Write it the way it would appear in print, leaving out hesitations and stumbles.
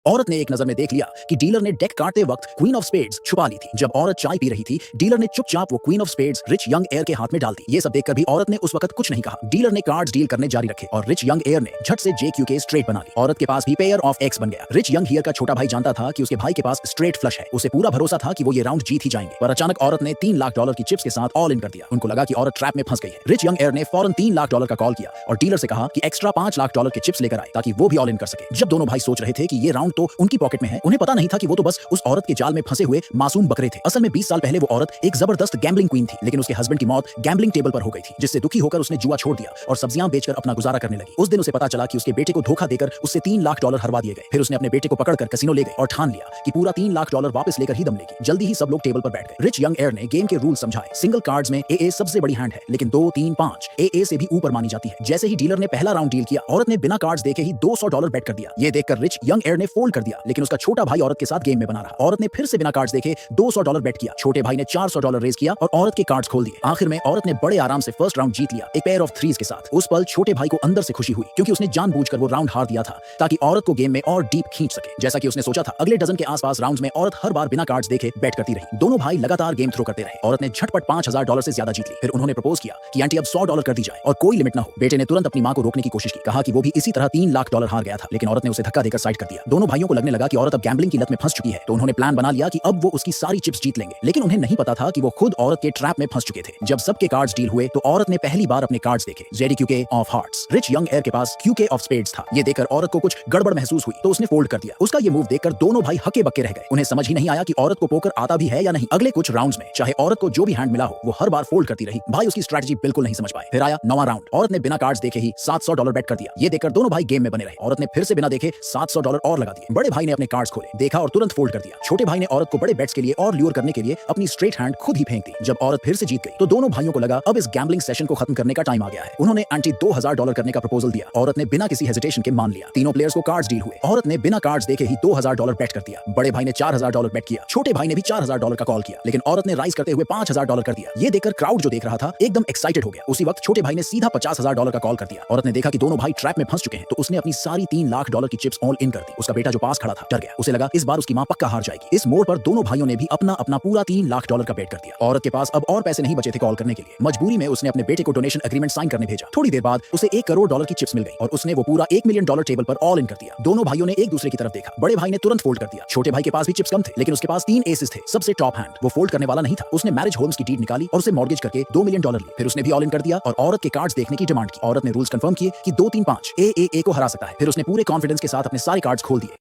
औरत ने एक नजर में देख लिया कि डीलर ने डेक काटते वक्त क्वीन ऑफ स्पेड्स छुपा ली थी। जब औरत चाय पी रही थी, डीलर ने चुपचाप वो queen of spades rich young air के हाथ में डाल दी। ये सब देखकर भी औरत ने उस वक्त कुछ नहीं कहा। डीलर ने कार्ड्स डील करने जारी रखे और रिच यंग एयर ने झट से जेक्यू के स्ट्रेट बना ली। औरत के पास भी पेयर ऑफ एक्स बन गया। रिच यंग हियर का छोटा भाई जानता था कि उसके भाई के पास स्ट्रेट फ्लश है। उसे पूरा भरोसा था कि वो ये राउंड जीत ही जाएंगे, पर अचानक औरत ने $3 लाख की चिप्स के साथ ऑल इन कर दिया। उनको लगा कि औरत ट्रैप में फंस गई है। रिच यंग एयर ने फौरन $3 लाख का कॉल किया और डीलर से कहा कि एक्स्ट्रा $5 लाख के चिप्स लेकर आए ताकि वो भी ऑल इन कर सके। जब दोनों भाई सोच रहे थे कि ये राउंड तो उनकी पॉकेट में है, उन्हें पता नहीं था कि वो तो बस उस औरत के जाल में फंसे हुए मासूम बकरे थे। असल में 20 साल पहले वो औरत एक जबरदस्त गैम्बलिंग क्वीन थी, लेकिन उसके हस्बैंड की मौत गैम्बलिंग टेबल पर हो गई थी, जिससे दुखी होकर उसने जुआ छोड़ दिया और सब्जियां बेचकर अपना गुजारा करने लगी। उस दिन उसे पता चला कि उसके बेटे को धोखा देकर उससे $3 लाख हरवा दिए गए। फिर उसने अपने बेटे को पकड़कर कैसीनो ले गए और ठान लिया कि पूरा $3 लाख वापस लेकर ही दम लेगी। जल्दी ही सब लोग टेबल पर बैठ गए। रिच यंग एयर ने गेम के रूल समझाए। सिंगल कार्ड्स में AA सबसे बड़ी हैंड है, लेकिन 2, 3, 5 AA से भी ऊपर मानी जाती है। जैसे ही डीलर ने पहला राउंड डील किया, औरत ने बिना कार्ड्स देखे ही $200 बेट कर दिया। ये देखकर रिच यंग एयर ने फोल्ड कर दिया, लेकिन उसका छोटा भाई औरत के साथ गेम में बना रहा। औरत ने फिर से बिना कार्ड्स देखे $200 बेट किया। छोटे भाई ने $400 रेज किया और औरत के कार्ड्स खोल दिए। आखिर में औरत ने बड़े आराम से फर्स्ट राउंड जीत लिया, एक पेयर ऑफ थ्रीज के साथ। उस पल छोटे भाई को अंदर से खुशी हुई, क्योंकि उसने जानबूझकर वो राउंड हार दिया था ताकि औरत को गेम में और डीप खींच सके। जैसा कि उसने सोचा था, अगले डजन के आसपास राउंड्स में औरत हर बार बिना कार्ड्स देखे बैट करती रही। दोनों भाई लगातार गेम थ्रो करते रहे। औरत ने झटपट $5000 से ज्यादा जीत ली। फिर उन्होंने प्रपोज किया कि आंटी अब $100 कर दी जाए और कोई लिमिट ना हो। बेटे ने तुरंत अपनी मां को रोकने की कोशिश की, कहा कि वो भी इसी तरह $3 लाख हार गया था, लेकिन औरत ने उसे धक्का देकर साइड कर दिया। दोनों भाइयों को लगने लगा कि औरत अब गैम्बलिंग की लत में फंस चुकी है, तो उन्होंने प्लान बना लिया कि अब वो उसकी सारी चिप्स जीत लेंगे। लेकिन उन्हें नहीं पता था कि वो खुद औरत के ट्रैप में फंस चुके थे। जब सबके कार्ड्स डील हुए तो औरत ने पहली बार अपने कार्ड्स देखे। JDQK of hearts. Rich young air के पास QK ऑफ स्पेड्स था। ये देखकर औरत को कुछ गड़बड़ महसूस हुई, तो उसने फोल्ड कर दिया। उसका ये मूव देखकर दोनों भाई हक्के बक्के रह गए। उन्हें समझ ही नहीं आया कि औरत को पोकर आता भी है या नहीं। अगले कुछ राउंड्स में चाहे औरत को जो भी हैंड मिला हो, वो हर बार फोल्ड करती रही। भाई उसकी स्ट्रेटजी बिल्कुल नहीं समझ पाए। फिर आया 9वां राउंड। औरत ने बिना कार्ड्स देखे ही $700 बेट कर दिया। ये देखकर दोनों भाई गेम में बने रहे। औरत ने फिर से बिना देखे $700 और लगा दिए। बड़े भाई ने अपने कार्ड्स खोले, देखा और तुरंत फोल्ड कर दिया। छोटे भाई ने औरत को बड़े बेट्स के लिए और ल्यूर करने के लिए अपनी स्ट्रेट हैंड खुद ही फेंक दी। जब औरत फिर से जीत गई तो दोनों भाइयों को लगा अब इस गैम्बलिंग सेशन को खत्म करने का टाइम आ गया है। उन्होंने आंटी $2000 करने का प्रपोजल दिया। औरत ने बिना किसी हेजिटेशन के मान लिया। तीनों प्लेयर्स को कार्ड्स डील हुए। औरत ने बिना कार्ड्स देखे ही $2000 बेट कर दिया। बड़े भाई ने $4000 बेट किया। छोटे भाई ने भी $4000 का कॉल किया, लेकिन औरत ने राइज करते हुए $5000 कर दिया। ये देखकर क्राउड जो देख रहा था एकदम एक्साइटेड हो गया। उसी वक्त छोटे भाई ने सीधा $50000 का कॉल कर दिया। औरत ने देखा कि दोनों भाई ट्रैप में फंस चुके हैं, तो उसने अपनी सारी $3 लाख की चिप्स ऑल इन कर दी। उसका बेटा जो पास खड़ा था डर गया। उसे लगा इस बार उसकी मां पक्का हार जाएगी। इस मोड़ पर दोनों भाइयों ने भी अपना अपना पूरा $3 लाख का बेट कर दिया। औरत के पास अब और पैसे नहीं बचे थे कॉल करने के लिए। मजबूरी में उसने अपने बेटे को डोनेशन एग्रीमेंट साइन करने भेजा। थोड़ी देर बाद उसे $1 करोड़ की चिप्स मिल गई और उसने वो पूरा $1 मिलियन टेबल पर ऑल इन कर दिया। दोनों भाइयों ने एक दूसरे की तरफ देखा। बड़े भाई ने तुरंत फोल्ड कर दिया। छोटे भाई के पास भी चिप्स कम थे, लेकिन उसके पास 3 एसेस थे, सबसे टॉप हैंड। वो फोल्ड करने वाला नहीं था। उसने मैरिज होम्स की डीड निकाली और उसे मॉर्गेज करके $2 मिलियन ली। फिर उसने भी ऑल इन कर दिया और औरत के कार्ड्स देखने की डिमांड की। औरत ने रूल्स कंफर्म किए कि 2, 3, 5 AAA को हरा सकता है। फिर उसने पूरे कॉन्फिडेंस के साथ अपने सारे कार्ड्स खोल दिए।